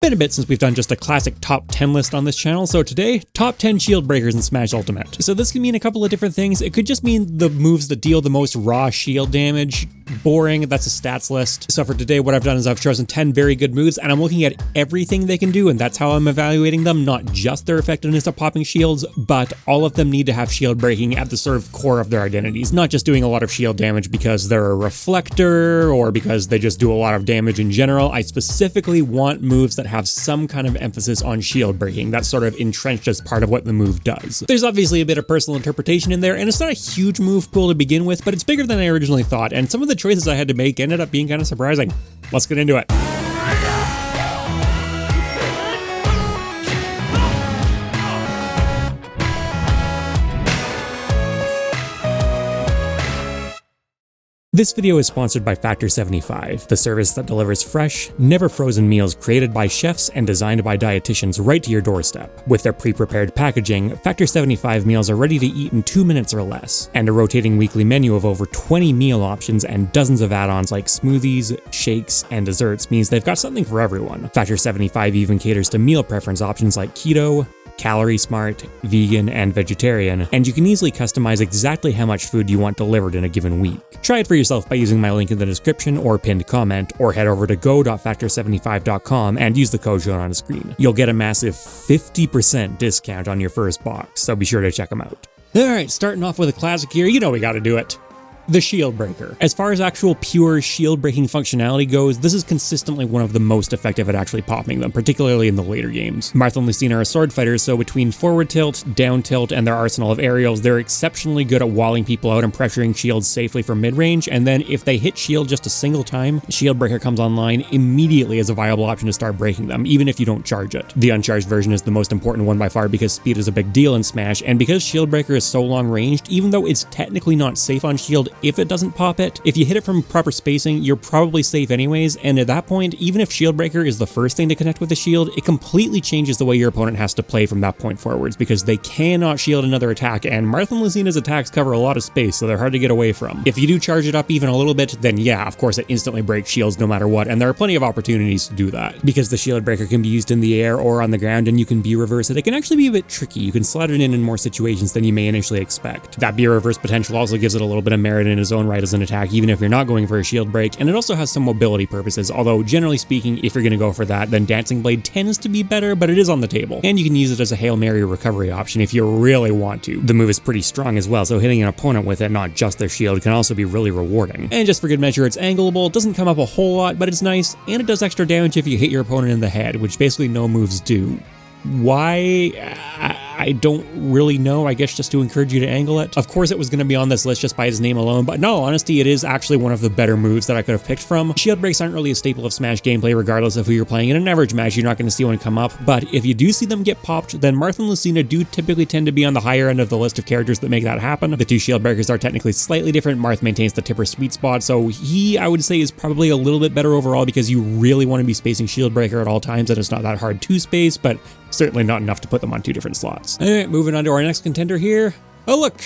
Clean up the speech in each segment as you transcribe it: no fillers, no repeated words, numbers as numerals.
Been a bit since we've done just a classic top 10 list on this channel, so today, top 10 shield breakers in Smash Ultimate. So this can mean a couple of different things. It could just mean the moves that deal the most raw shield damage. Boring, that's a stats list. So for today, what I've done is I've chosen 10 very good moves, and I'm looking at everything they can do, and that's how I'm evaluating them, not just their effectiveness at popping shields, but all of them need to have shield breaking at the sort of core of their identities, not just doing a lot of shield damage because they're a reflector or because they just do a lot of damage in general. I specifically want moves that have some kind of emphasis on shield breaking. That's sort of entrenched as part of what the move does. There's obviously a bit of personal interpretation in there, and it's not a huge move pool to begin with, but it's bigger than I originally thought, and some of the choices I had to make ended up being kind of surprising. Let's get into it. This video is sponsored by Factor 75, the service that delivers fresh, never frozen meals created by chefs and designed by dietitians right to your doorstep. With their pre-prepared packaging, Factor 75 meals are ready to eat in 2 minutes or less, and a rotating weekly menu of over 20 meal options and dozens of add-ons like smoothies, shakes, and desserts means they've got something for everyone. Factor 75 even caters to meal preference options like keto, calorie smart, vegan, and vegetarian, and you can easily customize exactly how much food you want delivered in a given week. Try it for yourself by using my link in the description or pinned comment, or head over to go.factor75.com and use the code shown on the screen. You'll get a massive 50% discount on your first box, so be sure to check them out. Alright, starting off with a classic here, you know we gotta do it. The Shield Breaker. As far as actual pure shield breaking functionality goes, this is consistently one of the most effective at actually popping them, particularly in the later games. Marth and Lucina are sword fighters, so between forward tilt, down tilt, and their arsenal of aerials, they're exceptionally good at walling people out and pressuring shields safely from mid-range, and then if they hit shield just a single time, Shield Breaker comes online immediately as a viable option to start breaking them, even if you don't charge it. The uncharged version is the most important one by far because speed is a big deal in Smash, and because Shield Breaker is so long ranged, even though it's technically not safe on shield if it doesn't pop it, if you hit it from proper spacing, you're probably safe anyways, and at that point, even if Shield Breaker is the first thing to connect with the shield, it completely changes the way your opponent has to play from that point forwards, because they cannot shield another attack, and Marth and Lucina's attacks cover a lot of space, so they're hard to get away from. If you do charge it up even a little bit, then yeah, of course it instantly breaks shields no matter what, and there are plenty of opportunities to do that. Because the Shield Breaker can be used in the air or on the ground, and you can B-reverse it, it can actually be a bit tricky. You can slot it in more situations than you may initially expect. That B-reverse potential also gives it a little bit of merit in its own right as an attack, even if you're not going for a shield break, and it also has some mobility purposes, although generally speaking, if you're going to go for that, then Dancing Blade tends to be better, but it is on the table, and you can use it as a Hail Mary recovery option if you really want to. The move is pretty strong as well, so hitting an opponent with it, not just their shield, can also be really rewarding. And just for good measure, it's angleable, it doesn't come up a whole lot, but it's nice, and it does extra damage if you hit your opponent in the head, which basically no moves do. Why? I don't really know, I guess just to encourage you to angle it. Of course it was going to be on this list just by its name alone, but in all honesty, it is actually one of the better moves that I could have picked from. Shield breaks aren't really a staple of Smash gameplay regardless of who you're playing. In an average match, you're not going to see one come up, but if you do see them get popped, then Marth and Lucina do typically tend to be on the higher end of the list of characters that make that happen. The two shield breakers are technically slightly different. Marth maintains the tipper sweet spot, so he, I would say, is probably a little bit better overall because you really want to be spacing shield breaker at all times, and it's not that hard to space, but certainly not enough to put them on two different slots. Alright, moving on to our next contender here. Oh look!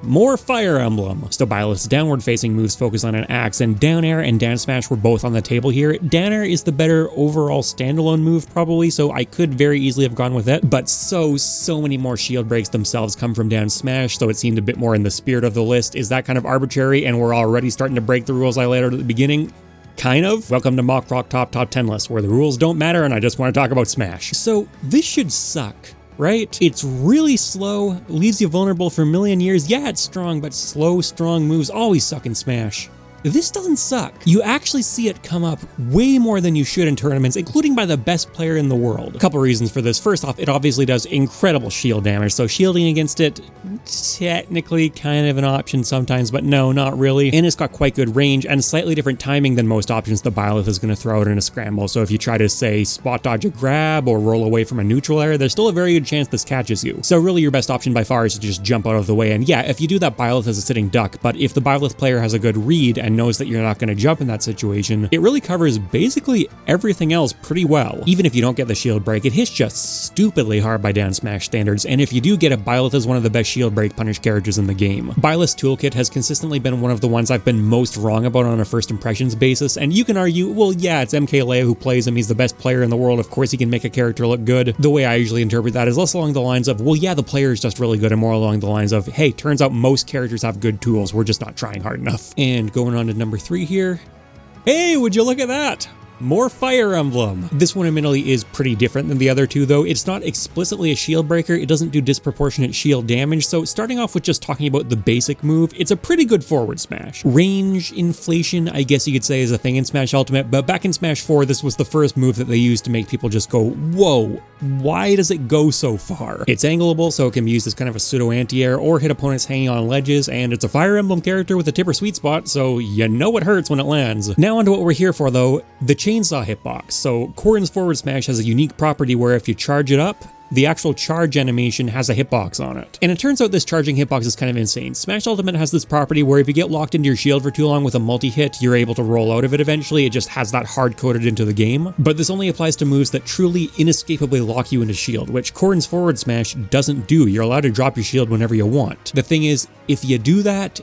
More Fire Emblem. Stobileth's downward-facing moves focus on an axe, and down air and down smash were both on the table here. Down air is the better overall standalone move probably, so I could very easily have gone with it, but so many more shield breaks themselves come from down smash, so it seemed a bit more in the spirit of the list. Is that kind of arbitrary, and we're already starting to break the rules I laid out at the beginning? Kind of. Welcome to MockRock top 10 list, where the rules don't matter and I just want to talk about Smash. So this should suck, right? It's really slow, leaves you vulnerable for a million years. Yeah, it's strong, but slow, strong moves always suck in Smash. This doesn't suck. You actually see it come up way more than you should in tournaments, including by the best player in the world. A couple reasons for this. First off, it obviously does incredible shield damage, so shielding against it, technically kind of an option sometimes, but no, not really. And it's got quite good range and slightly different timing than most options the Byleth is going to throw out in a scramble, so if you try to, say, spot dodge a grab or roll away from a neutral area, there's still a very good chance this catches you. So really your best option by far is to just jump out of the way, and yeah, if you do that, Byleth is a sitting duck, but if the Byleth player has a good read and and knows that you're not going to jump in that situation, it really covers basically everything else pretty well. Even if you don't get the shield break, it hits just stupidly hard by down smash standards, and if you do get it, Byleth is one of the best shield break punish characters in the game. Byleth's toolkit has consistently been one of the ones I've been most wrong about on a first impressions basis, and you can argue, well yeah, it's MKLeo who plays him, he's the best player in the world, of course he can make a character look good. The way I usually interpret that is less along the lines of, well yeah, the player is just really good, and more along the lines of, hey, turns out most characters have good tools, we're just not trying hard enough. And going on to number 3 here, hey, would you look at that? More Fire Emblem. This one admittedly is pretty different than the other two though. It's not explicitly a shield breaker, it doesn't do disproportionate shield damage, so starting off with just talking about the basic move, it's a pretty good forward smash. Range inflation, I guess you could say, is a thing in Smash Ultimate, but back in Smash 4, this was the first move that they used to make people just go, whoa, why does it go so far? It's angleable, so it can be used as kind of a pseudo anti-air or hit opponents hanging on ledges, and it's a Fire Emblem character with a tipper sweet spot, so you know it hurts when it lands. Now onto what we're here for though, the chainsaw hitbox. So Corrin's forward smash has a unique property where if you charge it up, the actual charge animation has a hitbox on it. And it turns out this charging hitbox is kind of insane. Smash Ultimate has this property where if you get locked into your shield for too long with a multi-hit, you're able to roll out of it eventually. It just has that hard-coded into the game. But this only applies to moves that truly inescapably lock you into shield, which Corrin's forward smash doesn't do. You're allowed to drop your shield whenever you want. The thing is, if you do that,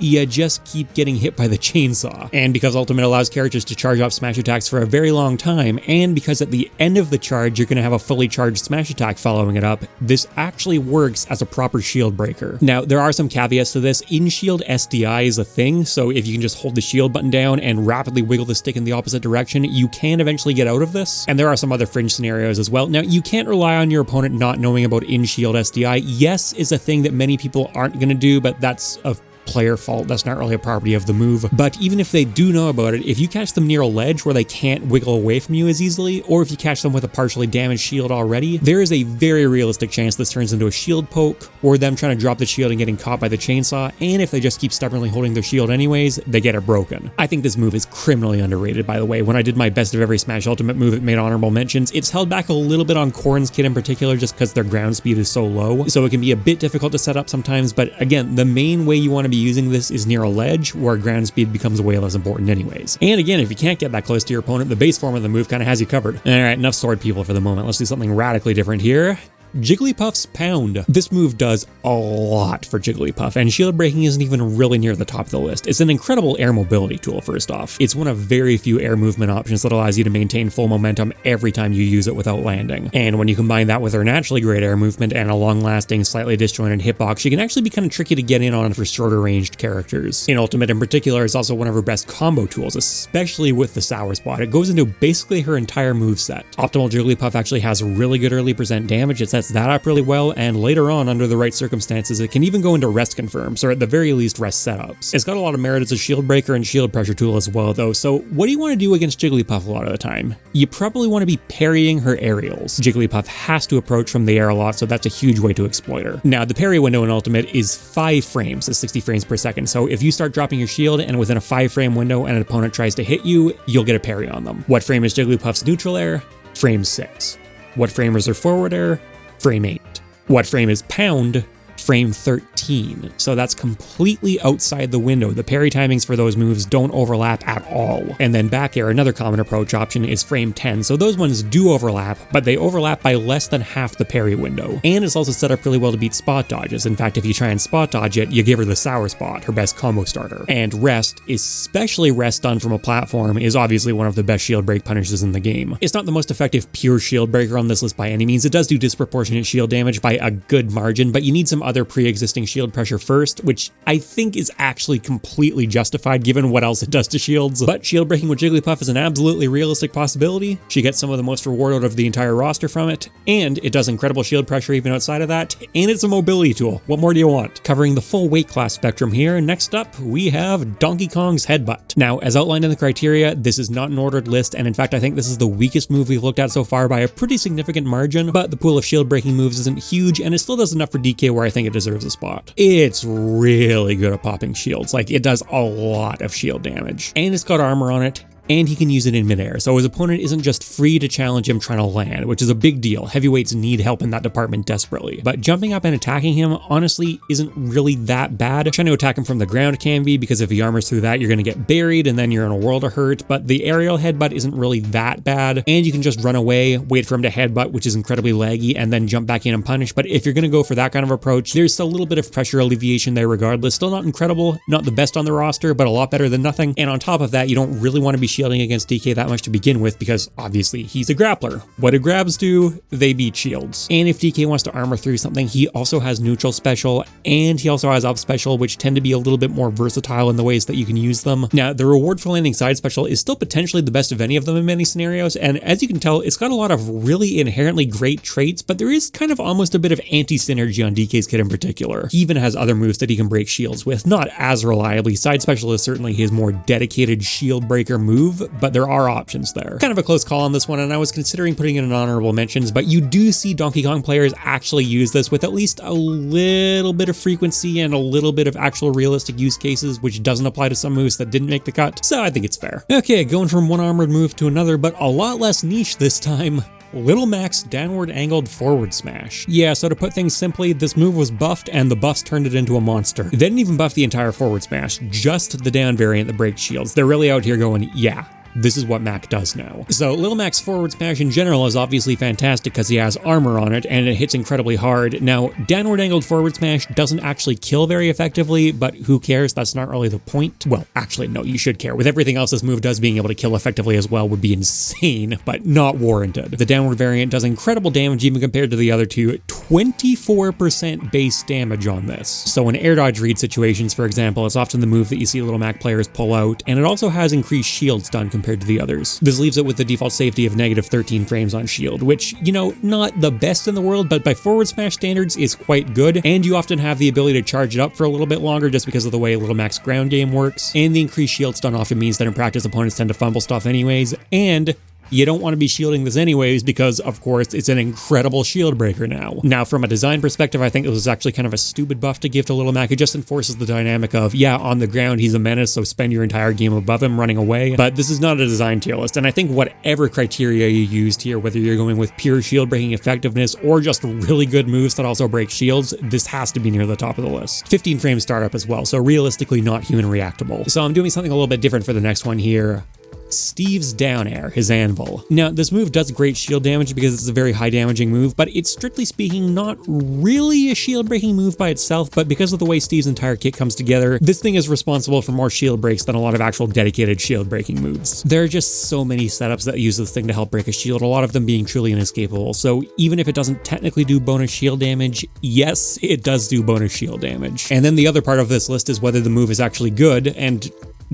you just keep getting hit by the chainsaw. And because Ultimate allows characters to charge off smash attacks for a very long time, and because at the end of the charge you're going to have a fully charged smash attack following it up, this actually works as a proper shield breaker. Now, there are some caveats to this. In-shield SDI is a thing, so if you can just hold the shield button down and rapidly wiggle the stick in the opposite direction, you can eventually get out of this. And there are some other fringe scenarios as well. Now, you can't rely on your opponent not knowing about in-shield SDI. Yes is a thing that many people aren't going to do, but that's a player fault. That's not really a property of the move. But even if they do know about it, if you catch them near a ledge where they can't wiggle away from you as easily, or if you catch them with a partially damaged shield already, there is a very realistic chance this turns into a shield poke, or them trying to drop the shield and getting caught by the chainsaw, and if they just keep stubbornly holding their shield anyways, they get it broken. I think this move is criminally underrated, by the way. When I did my best of every Smash Ultimate move, it made honorable mentions. It's held back a little bit on Corrin's kit in particular, just because their ground speed is so low, so it can be a bit difficult to set up sometimes, but again, the main way you want to be using this is near a ledge where ground speed becomes way less important anyways. And again, if you can't get that close to your opponent, the base form of the move kind of has you covered. Alright, enough sword people for the moment. Let's do something radically different here. Jigglypuff's Pound. This move does a lot for Jigglypuff, and shield breaking isn't even really near the top of the list. It's an incredible air mobility tool, first off. It's one of very few air movement options that allows you to maintain full momentum every time you use it without landing. And when you combine that with her naturally great air movement and a long-lasting, slightly disjointed hitbox, she can actually be kind of tricky to get in on for shorter ranged characters. In Ultimate in particular, it's also one of her best combo tools, especially with the Sour Spot. It goes into basically her entire moveset. Optimal Jigglypuff actually has really good early percent damage. It sets that up really well, and later on, under the right circumstances, it can even go into rest confirms, or at the very least rest setups. It's got a lot of merit as a shield breaker and shield pressure tool as well though, so what do you want to do against Jigglypuff a lot of the time? You probably want to be parrying her aerials. Jigglypuff has to approach from the air a lot, so that's a huge way to exploit her. Now, the parry window in Ultimate is 5 frames at 60 frames per second, so if you start dropping your shield and within a 5 frame window and an opponent tries to hit you, you'll get a parry on them. What frame is Jigglypuff's neutral air? Frame 6. What frame is her forward air? Frame 8. What frame is Pound? Frame 13. So that's completely outside the window. The parry timings for those moves don't overlap at all. And then back air, another common approach option, is frame 10. So those ones do overlap, but they overlap by less than half the parry window. And it's also set up really well to beat spot dodges. In fact, if you try and spot dodge it, you give her the Sour Spot, her best combo starter. And rest, especially rest done from a platform, is obviously one of the best shield break punishers in the game. It's not the most effective pure shield breaker on this list by any means. It does do disproportionate shield damage by a good margin, but you need some other pre-existing shield pressure first, which I think is actually completely justified given what else it does to shields. But shield breaking with Jigglypuff is an absolutely realistic possibility. She gets some of the most reward out of the entire roster from it, and it does incredible shield pressure even outside of that, and it's a mobility tool. What more do you want? Covering the full weight class spectrum here, next up we have Donkey Kong's Headbutt. Now, as outlined in the criteria, this is not an ordered list, and in fact I think this is the weakest move we've looked at so far by a pretty significant margin, but the pool of shield breaking moves isn't huge, and it still does enough for DK where I think it deserves a spot. It's really good at popping shields. Like, it does a lot of shield damage, and it's got armor on it, and he can use it in midair, so his opponent isn't just free to challenge him trying to land, which is a big deal. Heavyweights need help in that department desperately. But jumping up and attacking him honestly isn't really that bad. Trying to attack him from the ground can be, because if he armors through that, you're going to get buried and then you're in a world of hurt, but the aerial headbutt isn't really that bad, and you can just run away, wait for him to headbutt, which is incredibly laggy, and then jump back in and punish. But if you're going to go for that kind of approach, there's a little bit of pressure alleviation there regardless. Still not incredible, not the best on the roster, but a lot better than nothing. And on top of that, you don't really want to be shielding against DK that much to begin with, because obviously he's a grappler. What do grabs do? They beat shields. And if DK wants to armor through something, he also has neutral special, and he also has up special, which tend to be a little bit more versatile in the ways that you can use them. Now, the reward for landing side special is still potentially the best of any of them in many scenarios, and as you can tell, it's got a lot of really inherently great traits, but there is kind of almost a bit of anti-synergy on DK's kit in particular. He even has other moves that he can break shields with, not as reliably. Side special is certainly his more dedicated shield breaker move, but there are options there. Kind of a close call on this one, and I was considering putting it in honorable mentions, but you do see Donkey Kong players actually use this with at least a little bit of frequency and a little bit of actual realistic use cases, which doesn't apply to some moves that didn't make the cut, so I think it's fair. Okay, going from one armored move to another, but a lot less niche this time. Little Mac's downward angled forward smash. Yeah, so to put things simply, this move was buffed and the buffs turned it into a monster. They didn't even buff the entire forward smash, just the down variant that breaks shields. They're really out here going, yeah, this is what Mac does now. So Little Mac's forward smash in general is obviously fantastic because he has armor on it and it hits incredibly hard. Now, downward angled forward smash doesn't actually kill very effectively, but who cares? That's not really the point. Well, actually, no, you should care. With everything else this move does, being able to kill effectively as well would be insane, but not warranted. The downward variant does incredible damage even compared to the other two. 24% base damage on this. So in air dodge read situations, for example, it's often the move that you see Little Mac players pull out, and it also has increased shield stun compared to the others. This leaves it with the default safety of negative 13 frames on shield, which, you know, not the best in the world, but by forward smash standards is quite good, and you often have the ability to charge it up for a little bit longer just because of the way Little Mac's ground game works, and the increased shield stun often means that in practice opponents tend to fumble stuff anyways, and you don't want to be shielding this anyways because, of course, it's an incredible shield breaker now. Now, from a design perspective, I think it was actually kind of a stupid buff to give to Little Mac. It just enforces the dynamic of, yeah, on the ground, he's a menace, so spend your entire game above him running away. But this is not a design tier list, and I think whatever criteria you used here, whether you're going with pure shield breaking effectiveness or just really good moves that also break shields, this has to be near the top of the list. 15 frame startup as well, so realistically not human reactable. So I'm doing something a little bit different for the next one here. Steve's down air, his anvil. Now, this move does great shield damage because it's a very high damaging move, but it's strictly speaking not really a shield breaking move by itself, but because of the way Steve's entire kit comes together, this thing is responsible for more shield breaks than a lot of actual dedicated shield breaking moves. There are just so many setups that use this thing to help break a shield, a lot of them being truly inescapable, so even if it doesn't technically do bonus shield damage, yes, it does do bonus shield damage. And then the other part of this list is whether the move is actually good, and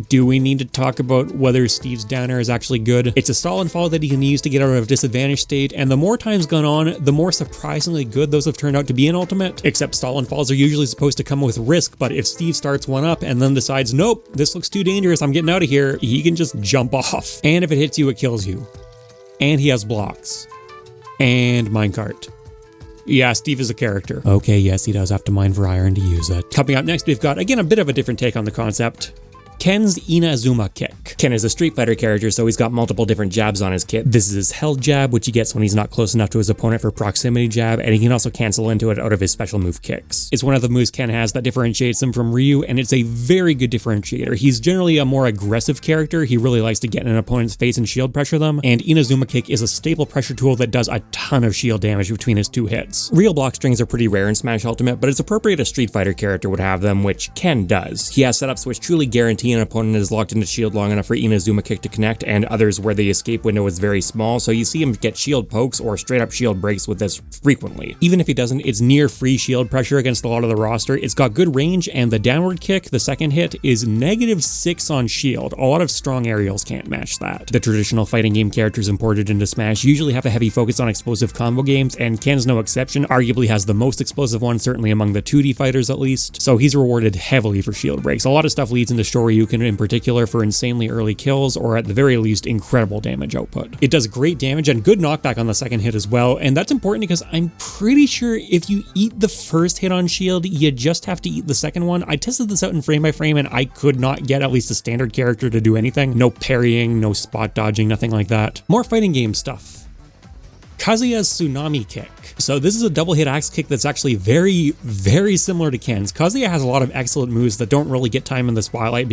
do we need to talk about whether Steve's down air is actually good? It's a stall and fall that he can use to get out of a disadvantaged state, and the more time's gone on, the more surprisingly good those have turned out to be in Ultimate. Except stall and falls are usually supposed to come with risk, but if Steve starts one up and then decides, nope, this looks too dangerous, I'm getting out of here, he can just jump off. And if it hits you, it kills you. And he has blocks. And minecart. Yeah, Steve is a character. Okay, yes, he does have to mine for iron to use it. Coming up next, we've got, again, a bit of a different take on the concept. Ken's Inazuma Kick. Ken is a Street Fighter character, so he's got multiple different jabs on his kit. This is his held jab, which he gets when he's not close enough to his opponent for proximity jab, and he can also cancel into it out of his special move kicks. It's one of the moves Ken has that differentiates him from Ryu, and it's a very good differentiator. He's generally a more aggressive character. He really likes to get in an opponent's face and shield pressure them, and Inazuma Kick is a staple pressure tool that does a ton of shield damage between his two hits. Real block strings are pretty rare in Smash Ultimate, but it's appropriate a Street Fighter character would have them, which Ken does. He has setups which truly guarantee an opponent is locked into shield long enough for Inazuma Kick to connect, and others where the escape window is very small, so you see him get shield pokes or straight up shield breaks with this frequently. Even if he doesn't, it's near free shield pressure against a lot of the roster. It's got good range, and the downward kick, the second hit, is -6 on shield. A lot of strong aerials can't match that. The traditional fighting game characters imported into Smash usually have a heavy focus on explosive combo games, and Ken's no exception, arguably has the most explosive one, certainly among the 2D fighters at least, so he's rewarded heavily for shield breaks. A lot of stuff leads into Shoryu Hadouken in particular for insanely early kills, or at the very least, incredible damage output. It does great damage and good knockback on the second hit as well, and that's important because I'm pretty sure if you eat the first hit on shield, you just have to eat the second one. I tested this out in frame by frame and I could not get at least a standard character to do anything. No parrying, no spot dodging, nothing like that. More fighting game stuff. Kazuya's Tsunami Kick. So this is a double hit axe kick that's actually very, very similar to Ken's. Kazuya has a lot of excellent moves that don't really get time in the spotlight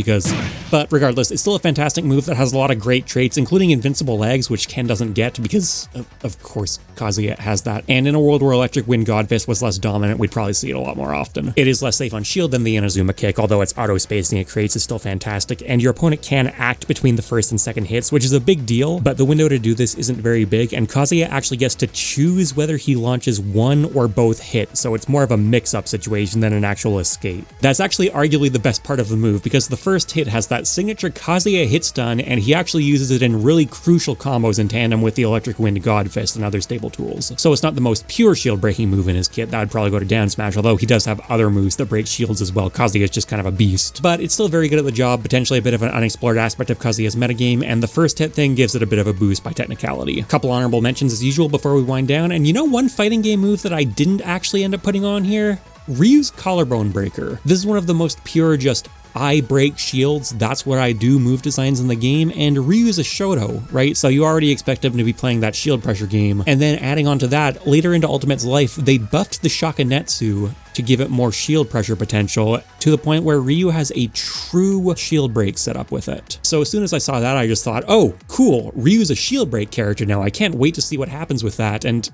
but regardless, it's still a fantastic move that has a lot of great traits, including invincible legs, which Ken doesn't get because, of course, Kazuya has that. And in a world where Electric Wind God Fist was less dominant, we'd probably see it a lot more often. It is less safe on shield than the Inazuma kick, although its auto spacing it creates is still fantastic, and your opponent can act between the first and second hits, which is a big deal, but the window to do this isn't very big, and Kazuya actually gets to choose whether he launches one or both hits, so it's more of a mix-up situation than an actual escape. That's actually arguably the best part of the move, because the first hit has that signature Kazuya hit stun, and he actually uses it in really crucial combos in tandem with the Electric Wind God Fist and other stable tools. So it's not the most pure shield breaking move in his kit, that would probably go to down smash, although he does have other moves that break shields as well. Kazuya is just kind of a beast. But it's still very good at the job, potentially a bit of an unexplored aspect of Kazuya's metagame, and the first hit thing gives it a bit of a boost by technicality. A couple honorable mentions as usual before we wind down, and you know one fighting game move that I didn't actually end up putting on here? Ryu's Collarbone Breaker. This is one of the most pure just I break shields, that's what I do move designs in the game, and Ryu's a Shoto, right? So you already expect him to be playing that shield pressure game, and then adding on to that, later into Ultimate's life, they buffed the Shakanetsu to give it more shield pressure potential to the point where Ryu has a true shield break set up with it. So as soon as I saw that, I just thought, oh, cool, Ryu's a shield break character now, I can't wait to see what happens with that, and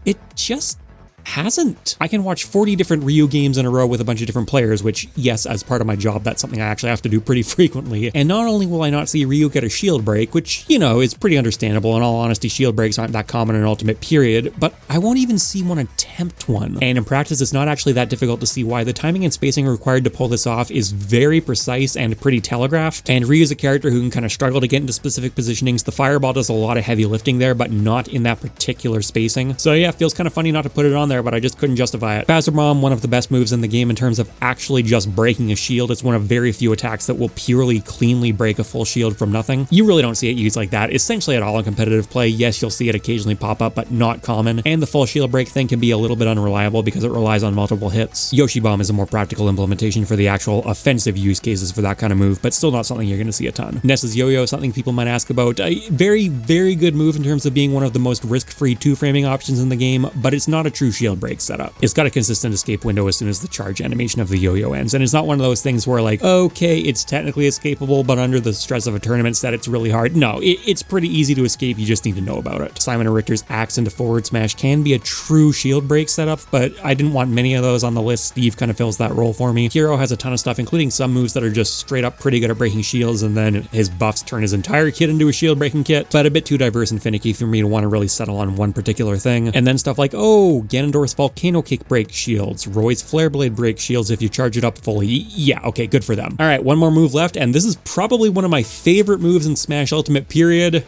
it just hasn't. I can watch 40 different Ryu games in a row with a bunch of different players, which, yes, as part of my job, that's something I actually have to do pretty frequently. And not only will I not see Ryu get a shield break, which, you know, is pretty understandable. In all honesty, shield breaks aren't that common in Ultimate, period, but I won't even see one attempt one. And in practice, it's not actually that difficult to see why. The timing and spacing required to pull this off is very precise and pretty telegraphed. And Ryu's a character who can kind of struggle to get into specific positionings. The fireball does a lot of heavy lifting there, but not in that particular spacing. So yeah, it feels kind of funny not to put it on there, but I just couldn't justify it. Bowser Bomb, one of the best moves in the game in terms of actually just breaking a shield. It's one of very few attacks that will purely cleanly break a full shield from nothing. You really don't see it used like that, essentially at all in competitive play. Yes, you'll see it occasionally pop up, but not common. And the full shield break thing can be a little bit unreliable because it relies on multiple hits. Yoshi Bomb is a more practical implementation for the actual offensive use cases for that kind of move, but still not something you're going to see a ton. Ness's Yo-Yo, something people might ask about. A very, very good move in terms of being one of the most risk-free two-framing options in the game, but it's not a true shield break setup. It's got a consistent escape window as soon as the charge animation of the yo-yo ends, and it's not one of those things where like, okay, it's technically escapable, but under the stress of a tournament set, it's really hard. No, it's pretty easy to escape, you just need to know about it. Simon and Richter's axe into forward smash can be a true shield break setup, but I didn't want many of those on the list. Steve kind of fills that role for me. Hero has a ton of stuff, including some moves that are just straight up pretty good at breaking shields, and then his buffs turn his entire kit into a shield breaking kit, but a bit too diverse and finicky for me to want to really settle on one particular thing. And then stuff like, oh, Ganondorf's Volcano Kick break shields, Roy's Flare Blade break shields if you charge it up fully. Yeah, okay, good for them. All right, one more move left, and this is probably one of my favorite moves in Smash Ultimate, period.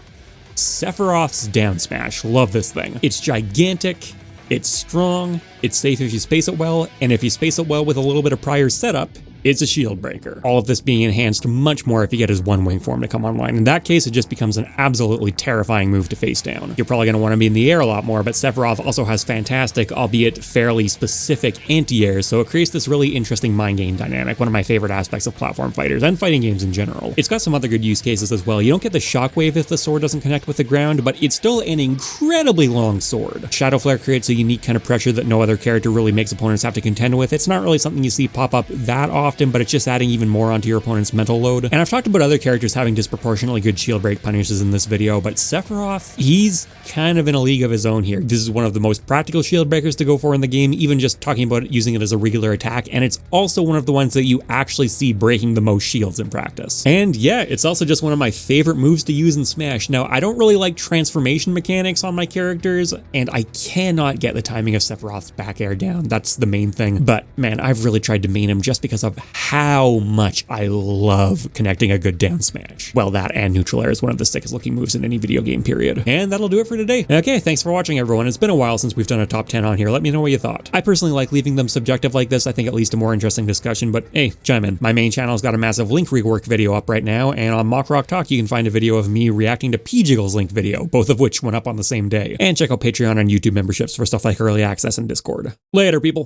Sephiroth's down smash. Love this thing. It's gigantic, it's strong, it's safe if you space it well, and if you space it well with a little bit of prior setup, it's a shield breaker. All of this being enhanced much more if you get his one wing form to come online. In that case, it just becomes an absolutely terrifying move to face down. You're probably going to want to be in the air a lot more, but Sephiroth also has fantastic, albeit fairly specific anti-air, so it creates this really interesting mind game dynamic, one of my favorite aspects of platform fighters and fighting games in general. It's got some other good use cases as well. You don't get the shockwave if the sword doesn't connect with the ground, but it's still an incredibly long sword. Shadow Flare creates a unique kind of pressure that no other character really makes opponents have to contend with. It's not really something you see pop up that often, but it's just adding even more onto your opponent's mental load. And I've talked about other characters having disproportionately good shield break punishes in this video, but Sephiroth, he's kind of in a league of his own here. This is one of the most practical shield breakers to go for in the game, even just talking about using it as a regular attack, and it's also one of the ones that you actually see breaking the most shields in practice. And yeah, it's also just one of my favorite moves to use in Smash. Now, I don't really like transformation mechanics on my characters, and I cannot get the timing of Sephiroth's back air down. That's the main thing, but man, I've really tried to main him just because of how much I love connecting a good down smash. Well, that and neutral air is one of the sickest looking moves in any video game, period. And that'll do it for today. Okay, thanks for watching, everyone. It's been a while since we've done a top 10 on here. Let me know what you thought. I personally like leaving them subjective like this. I think it leads to more interesting discussion, but hey, chime in. My main channel's got a massive Link rework video up right now, and on MockRock Talk, you can find a video of me reacting to P-Jiggle's Link video, both of which went up on the same day. And check out Patreon and YouTube memberships for stuff like early access and Discord. Later, people.